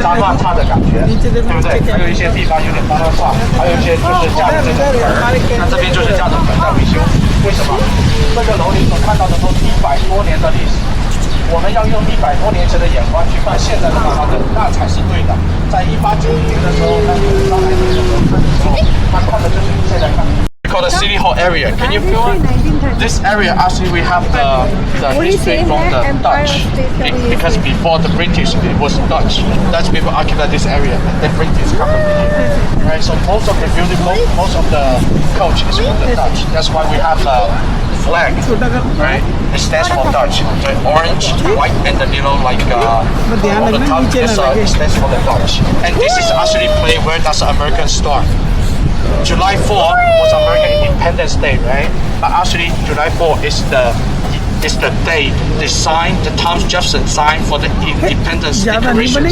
脏乱差的感觉，对不对？还有一些地方有点脏乱差，还有一些就是架着这个门，那这边就是架着门在维修。为什么？这个楼你所看到的都100多年的历史，我们要用100多年前的眼光去看现在的漫画的，那才是对的。在1890年的时候，那上海的时候，他看的就是你现在看。Called the City Hall area. Can you feel it? This area actually we have the history from the Dutch because before the British it was Dutch. Dutch people occupied this area and then British come over here. Right. So most of the building, most of the coach is from the Dutch. That's why we have the flag. Right. It stands for Dutch. The orange, white, and the little like on the top is stands for the Dutch. And this is actually place where does the American start. July 4 was American Independence Day, right? But actually, July 4 is the day they signed, the Thomas Jefferson signed for the Independence Declaration.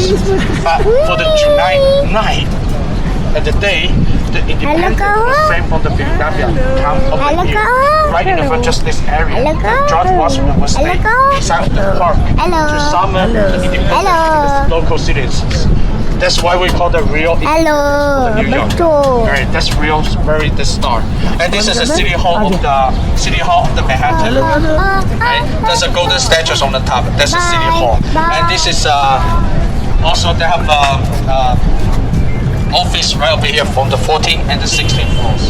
But for the July 9th, at the day, the Independence was signed from the Philadelphia town of the year, right in the front, just this area. George Washington was staying beside the park to summon the independence local citizens. That's why we call the real New York. Right, that's real, very the start. And this is the City Hall of the Manhattan. Right, there's a golden statue on the top. That's the City Hall. And this is also they have office right over here from the 14th and the 16th floors.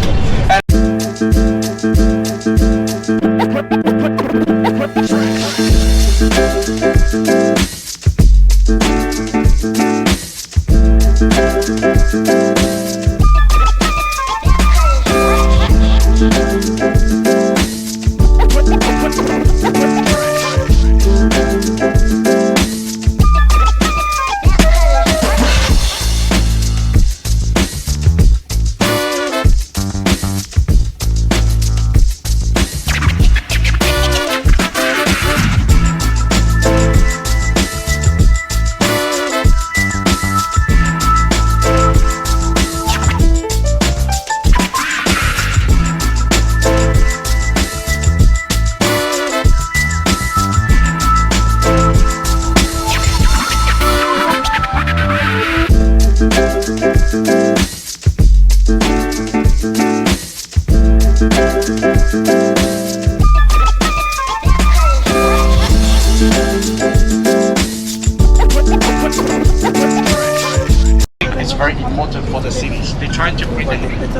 It's very important for the cities. They try to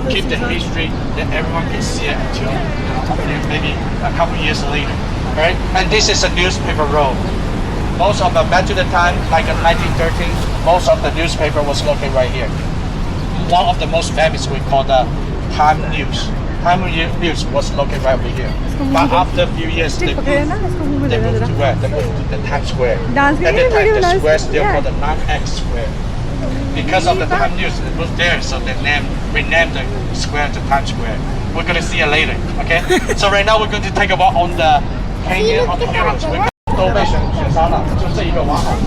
keep the history that everyone can see it until maybe a couple years later, right? And this is a newspaper row. Most of back to the time, like in 1913, most of the newspaper was located right here. One of the most famous we call the Time News. Time News was located right over here. But after a few years, they moved to where? They moved to the Times Square. At the time, the square still called the NYse Square. Because of the Time News, it was there, so they renamed the square to Times Square. We're going to see it later, okay? So right now we're going to take a walk on the Canyon of the Heroes. 都被选上了，就这一个挖好的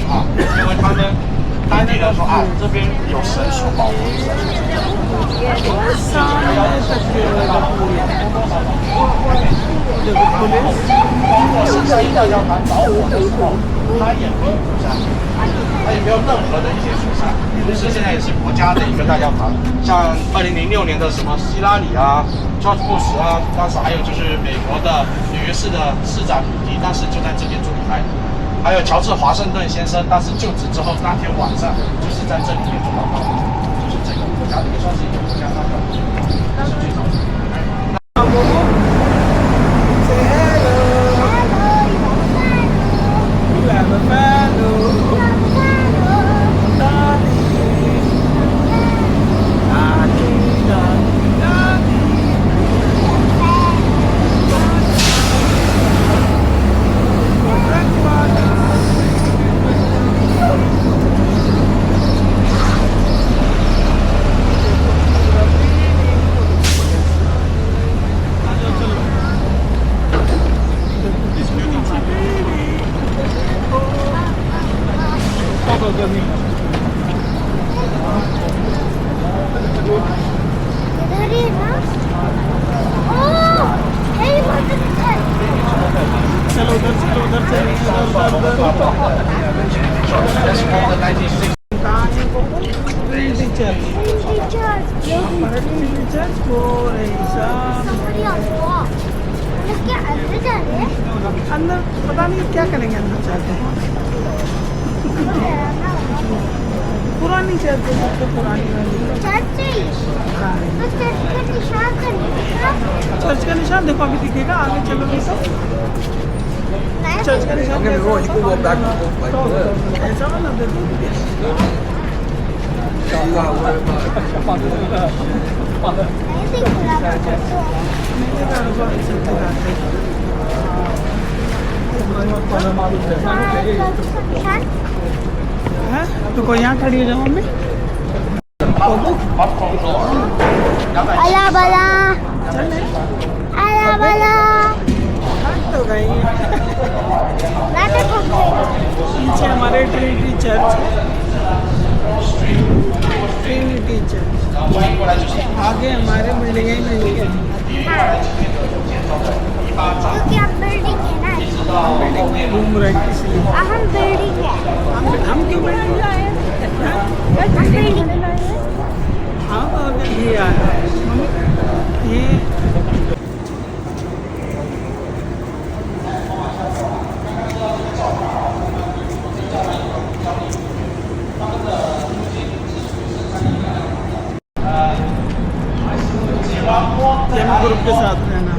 啊，因为他们当地人说啊，这边有神树保护。包括圣三一大教堂着火的时候，它也没有疏散，它也没有任何的一些疏散。同时现在也是国家的一个大教堂，像2006年的什么希拉里啊、George Bush 啊，当时还有就是美国的纽约市的市长鲁迪，当时就在这边做礼拜。还有乔治华盛顿先生，当时就职之后那天晚上就是在这里面做祷告，就是这个国家也算是一个国家大教堂，是最早的。Oh, hey, चलो उधर चलो उधर चलेंगे अंदर पता नहीं क्या करेंगे अंदर चाहते हैं पुरानी चर्च है पुरानी चर्च का निशान देखो अभी दिखेगा आगे चलोगे तो चर्च का निशान ऐसा वाला देखो तो कोई यहाँ खड़ी हो जाओ मम्मी अला बला अला बला तो गई पीछे हमारे ट्रिनिटी चर्च आगे हमारे बिल्डिंग ही बिल्डिंग है क्योंकि अब बिल्डिंग है ना बिल्डिंग में घूम रहे हैं इसलिए हम बिल्डिंग है हम क्यों बिल्डिंग आए हम बिल्डिंग हाँ तो ये आया ये ग्रुप के साथ रहना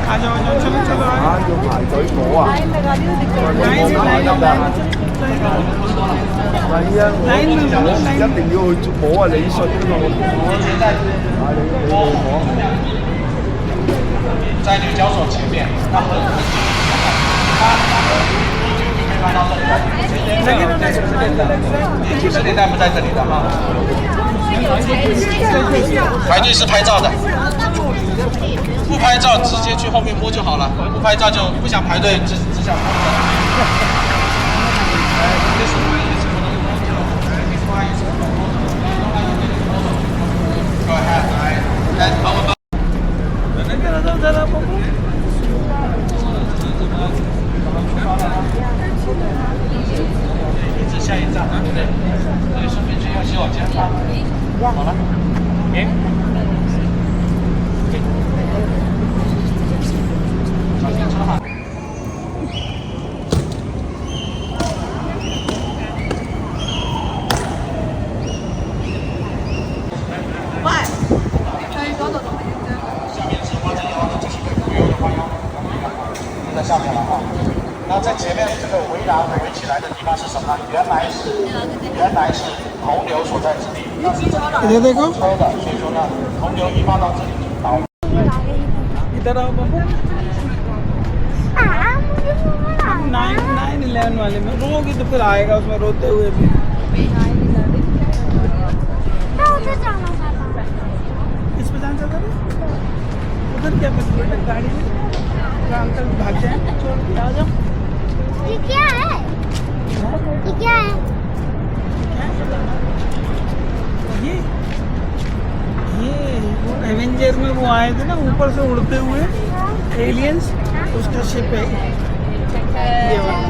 आ जाओ चलो चलो लाइन में一定要去摸啊理順呢個在纽交所前面，那很70年代不在这里的哈。排队是拍照的，不拍照直接去后面摸就好了，不拍照就不想排队，只想摸。下一站，对不对？这里顺便去用洗手间。好了，停。小心车哈。下面是花针腰的，这是对忽悠的花腰，在上面了哈。那在前面这个围栏围起来的地方是什么？原来是洪流所在之地，那是这里有车的，所以说呢，洪流一发到这里就倒。इधर आओ बाबू 9/11 वाले में रोगी तो फिर आएगा उसमें रोते हुए भी इस पे जाना चाहता है उधर क्या कर बेटा गाड़ी में अंकल भाग जाए छोड़ के आ जाओ ये क्या है ये क्या है ये एवेंजर में वो आए थे ना ऊपर से उड़ते हुए एलियंस उसका शिप है ये वाला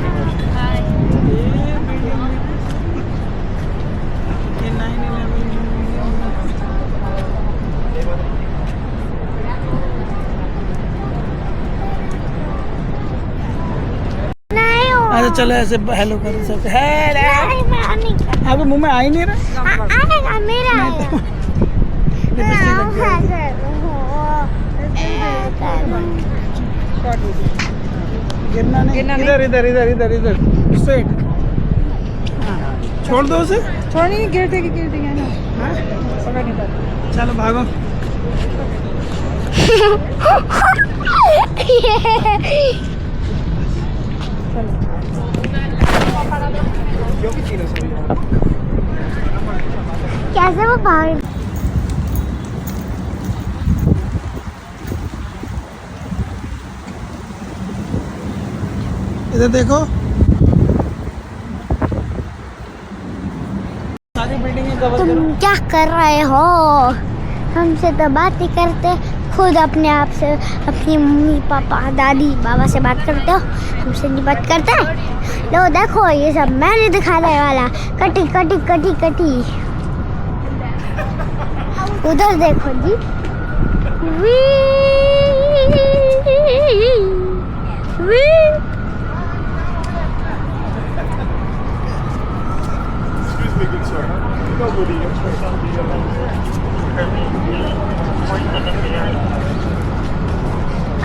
ये 9/11 अच्छा चलो ऐसे हेलो करो सब हेलो अभी मुंह में आ ही नहीं रहा आएगा मेरा गिरना नहीं इधर इधर इधर इधर इधर स्ट्रेट छोड़ दो उसे छोड़ नहीं गिरते ना पकड़ नहीं पाते चलो भागो कैसे वो भाग इधर देखो सारी बिल्डिंगें तुम क्या कर रहे हो? हमसे तो बात ही करते, खुद अपने आप से अपनी मम्मी पापा दादी बाबा से बात करते हो, हमसे नहीं बात करते। लो देखो ये सब मैंने दिखाने वाला, कटी कटी कटी कटी। उधर देखो जी, वी वी।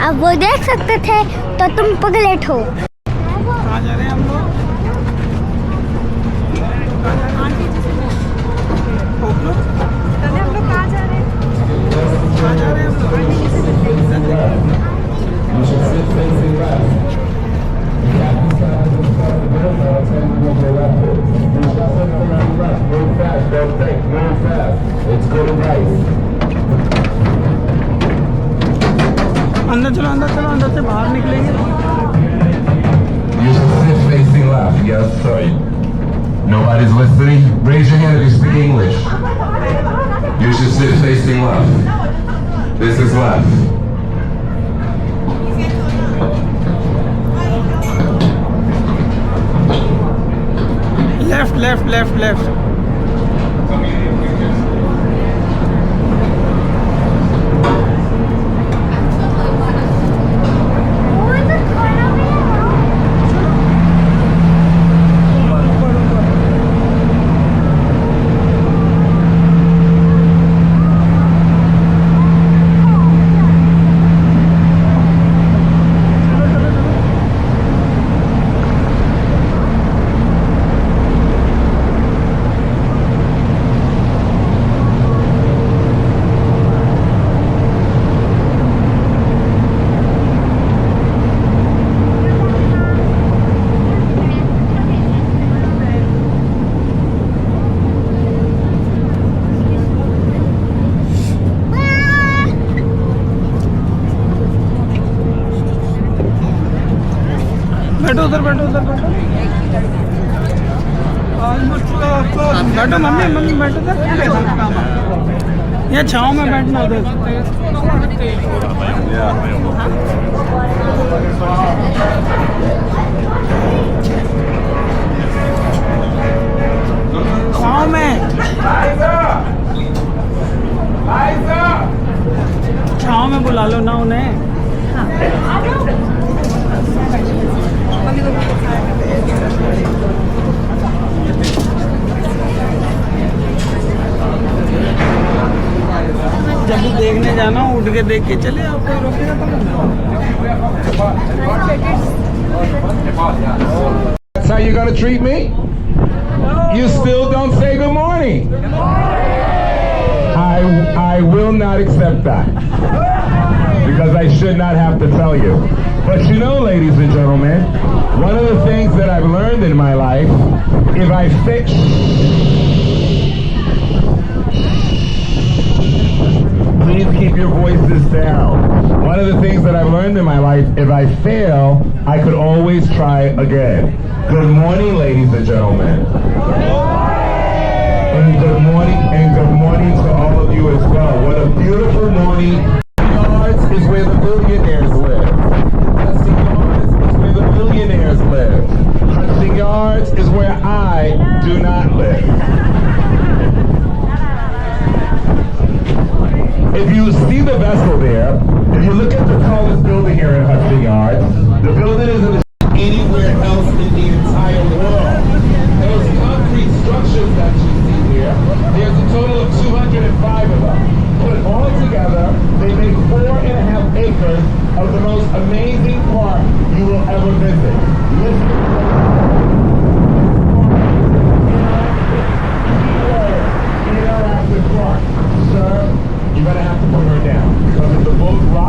अब वो देख सकते थे तो तुम पगलेट हो। कहाँ जा रहे हैं हम लोग? हम लोग कहाँ जा रहे हैं? कहाँ जा रहे हैं हम लोग? You should sit facing left. The opposite side of the start of the middle, I'll tell you what your left is. You should sit around left, move fast, don't think, move fast. It's good advice. अंदर चलो, अंदर चलो, अंदर से बाहर निकलेंगे। You should sit facing left, yes, sorry. Nobody's listening? Raise your hand if you speak English. You should sit facing left. This is left. Left left left left. बैठो उधर, बैठो उधर, बैठो। बैठो मम्मी, मम्मी बैठो उधर। यहाँ छाँव में बैठना उधर। छाँव में, छाँव में बुला लो ना उन्हें। जब भी देखने जाना उठ के देख के चले, आप कोई रोकेगा तो नहीं। That's how you're gonna treat me? You still don't say good morning. I will not accept that. Because I should not have to tell you. But you know, ladies and gentlemen, one of the things that I've learned in my life, if I fix... Please keep your voices down. One of the things that I've learned in my life, if I fail, I could always try again. Good morning, ladies and gentlemen. And good morning to all of you as well. What a beautiful morning. Yards is where the billionaires live. Hudson Yards is where the billionaires live. Hudson Yards is where I do not live. If you see the vessel there, if you look at the tallest building here in Hudson Yards, the building isn't anywhere else in the entire world. Those concrete structures that you see here, there's a total of 205 of them. Put all together, they make 4.5 acres of the most amazing park you will ever visit. Interactive park. Sir, you're going to have to put her down. Because if the boat rocks,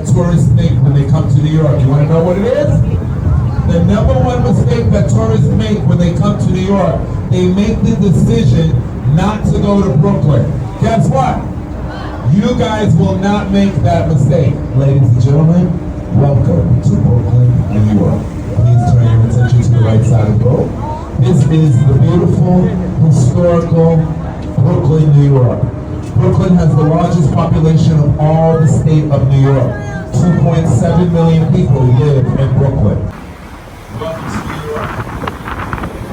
that tourists make when they come to New York. You want to know what it is? The number one mistake that tourists make when they come to New York, they make the decision not to go to Brooklyn. Guess what? You guys will not make that mistake. Ladies and gentlemen, welcome to Brooklyn, New York. Please turn your attention to the right side of the road. This is the beautiful, historical Brooklyn, New York. Brooklyn has the largest population of all the state of New York. 2.7 million people live in Brooklyn. Welcome to New York,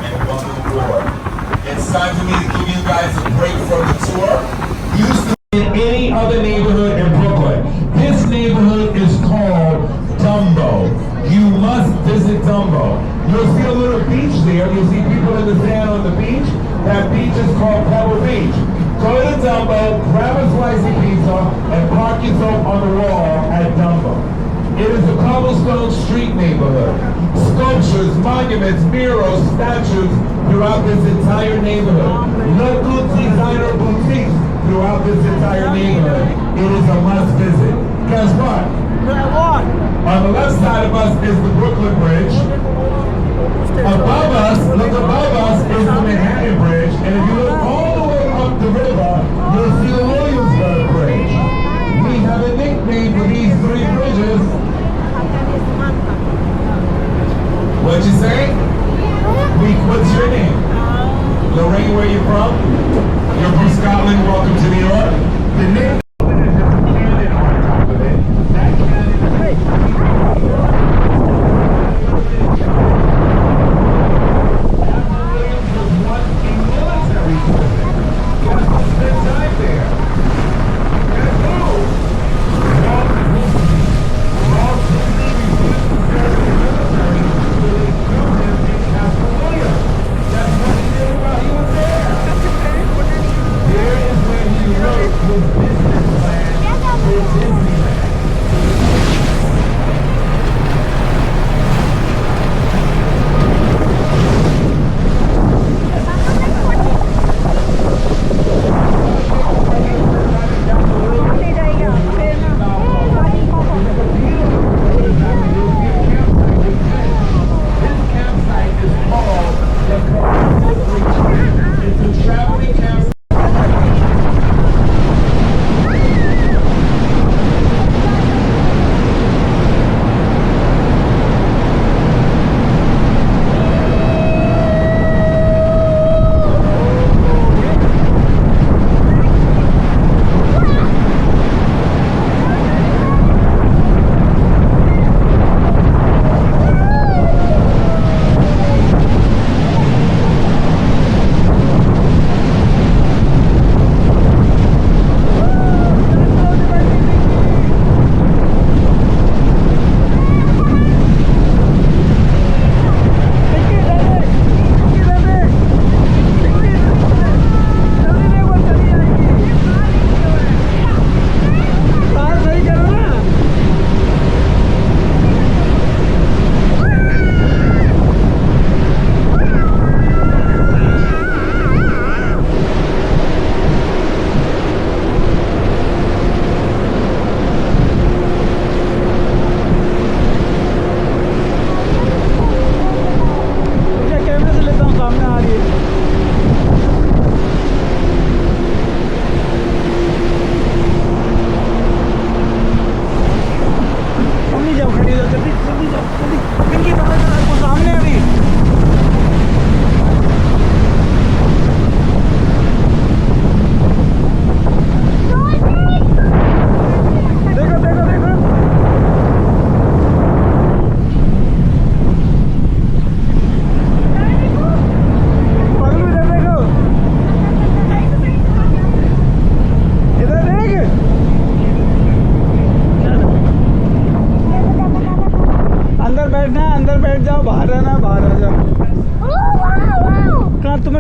and welcome aboard. It's time for me to give you guys a break from the tour. Used to be in any other neighborhood in Brooklyn. This neighborhood is called Dumbo. You must visit Dumbo. You'll see a little beach there. You'll see people in the sand on the beach. That beach is called Pebble Beach. Go to Dumbo, grab a slice of pizza, and park yourself on the wall at Dumbo. It is a cobblestone street neighborhood. Sculptures, monuments, murals, statues throughout this entire neighborhood. Local designer boutiques throughout this entire neighborhood. It is a must visit. Guess what? On the left side of us is the Brooklyn Bridge. Above us, look above us, is the Manhattan Bridge. And if you look all the way up the river, you'll see the Williamsburg Bridge. We have a nickname for these three bridges. What'd you say? What's your name? Lorraine, where you from? You're from Scotland, welcome to New York. The nickname cannon on top of it. That cannon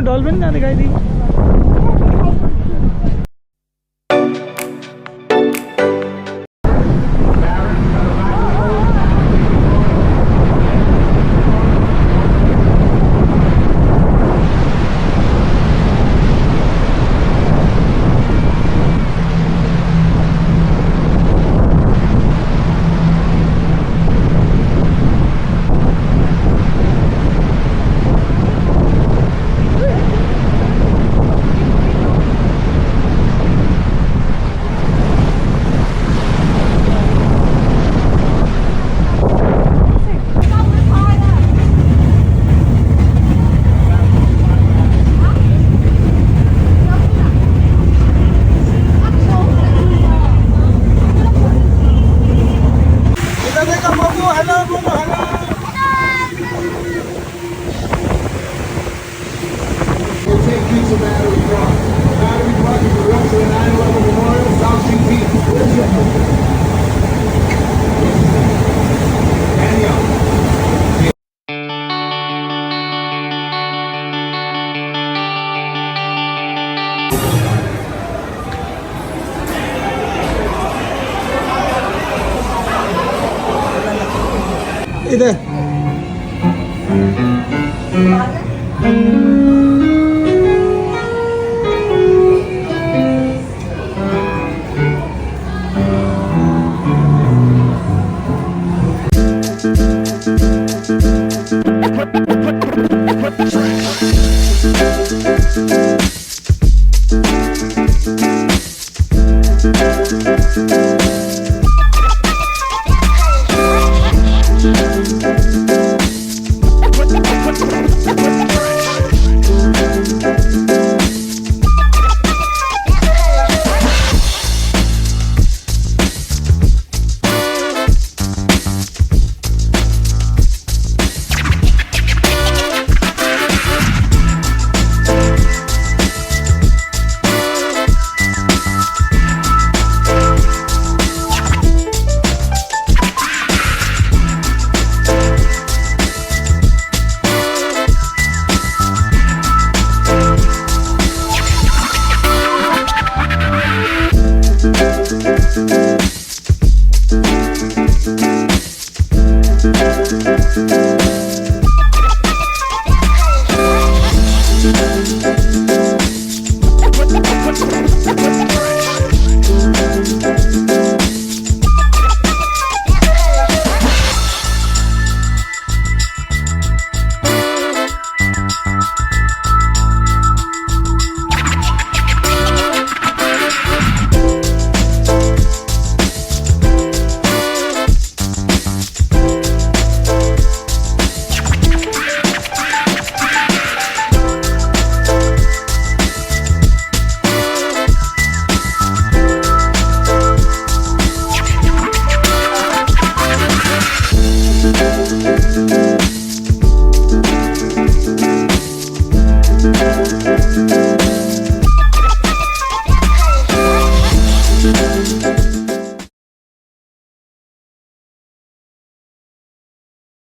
dolphin ना दिखाई दी। इधर